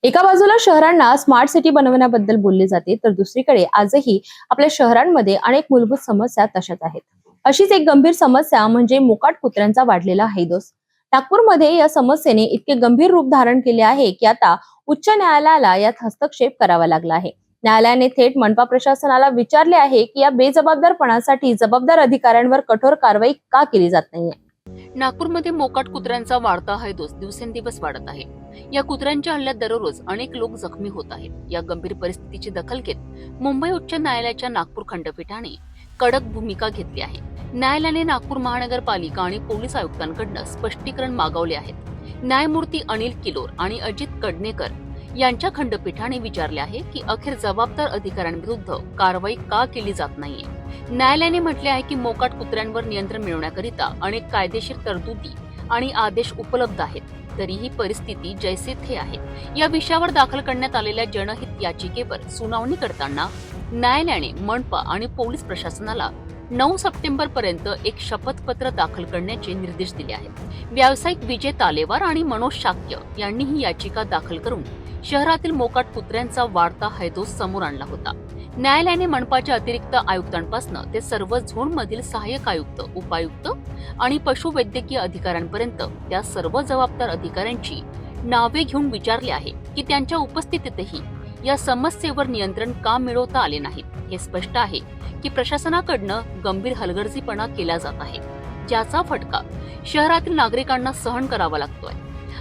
एका बाजूला शहरांना स्मार्ट सिटी बनवण्याबद्दल बोलले जाते, तर दुसरीकडे आजही आपल्या शहरांमध्ये अनेक मूलभूत समस्या तशाच आहेत. अशीच एक गंभीर समस्या म्हणजे मोकाट कुत्र्यांचा वाढलेला हैदोस. नागपूरमध्ये या समस्येने इतके गंभीर रूप धारण केले आहे की आता उच्च न्यायालयाला यात हस्तक्षेप करावा लागला आहे. न्यायालयाने थेट मनपा प्रशासनाला विचारले आहे की या बेजबाबदारपणासाठी जबाबदार अधिकाऱ्यांवर कठोर कारवाई का केली जात नाहीये. नागपूरमध्ये मोकाट कुत्र्यांचा वाढता हैदोस दिवसेंदिवस वाढत आहे. या कुत्र्यांच्या हल्ल्यात दररोज अनेक लोक जखमी होत आहेत. या गंभीर परिस्थितीची दखल घेत मुंबई उच्च न्यायालयाच्या नागपूर खंडपीठाने कडक भूमिका घेतली आहे. न्यायालयाने नागपूर महानगरपालिका आणि पोलीस आयुक्तांकडून स्पष्टीकरण मागवले आहेत. न्यायमूर्ती अनिल किलोर आणि अजित कडनेकर यांच्या खंडपीठाने विचारले आहे की अखेर जबाबदार अधिकाऱ्यांविरुद्ध कारवाई का केली जात नाहीये. न्यायालयाने म्हटले आहे की मोकाट कुत्र्यांवर नियंत्रण मिळवण्याकरिता अनेक कायदेशीर तरतुदी आणि आदेश उपलब्ध आहेत, तरीही परिस्थिती जैसे थे आहे. या विषयावर दाखल करण्यात आलेल्या जनहित याचिकेवर सुनावणी करताना न्यायालयाने मनपा आणि पोलीस प्रशासनाला 9 सप्टेंबर पर्यंत एक शपथपत्र दाखल करण्याचे निर्देश दिले आहेत. व्यावसायिक विजय तालेवार आणि मनोज शाक्य यांनी ही याचिका दाखल करून शहरातील मोकाट कुत्र्यांचा वाढता हैदोस समोर आणला होता. न्यायालयाने मनपाच्या अतिरिक्त आयुक्तांपासून ते सर्व झोनमधील सहाय्यक आयुक्त, उपायुक्त आणि पशुवैद्यकीय अधिकाऱ्यांपर्यंत त्या सर्व जबाबदार अधिकाऱ्यांची नावे घेऊन विचारले आहे की त्यांच्या उपस्थितीतही या समस्येवर नियंत्रण का मिळवता आले नाही. हे स्पष्ट आहे की प्रशासनाकडनं गंभीर हलगर्जीपणा केला जात आहे, ज्याचा फटका शहरातील नागरिकांना सहन करावा लागतोय.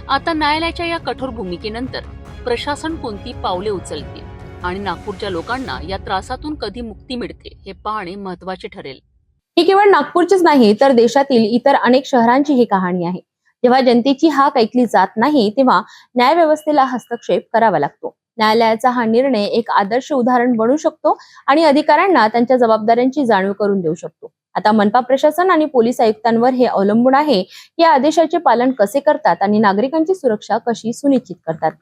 आता न्यायालयाच्या या कठोर भूमिकेनंतर प्रशासन कोणती पावले उचलते आणि नागपूरच्या लोकांना या त्रासातून कधी मुक्ती मिळते हे पाहणे महत्त्वाचे ठरेल. ही केवळ नागपूरचीच नाही तर देशातील इतर अनेक शहरांची ही कहाणी आहे. जेव्हा जनतेची हाक ऐकली जात नाही तेव्हा न्यायव्यवस्थेला हस्तक्षेप करावा लागतो. न्यायालयाचा हा निर्णय एक आदर्श उदाहरण बनू शकतो आणि अधिकाऱ्यांना त्यांच्या जबाबदाऱ्यांची जाणीव करून देऊ शकतो. आता मनपा प्रशासन आणि पोलीस आयुक्तांवर हे अवलंबून आहे की या आदेशाचे पालन कसे करतात आणि नागरिकांची सुरक्षा कशी सुनिश्चित करतात.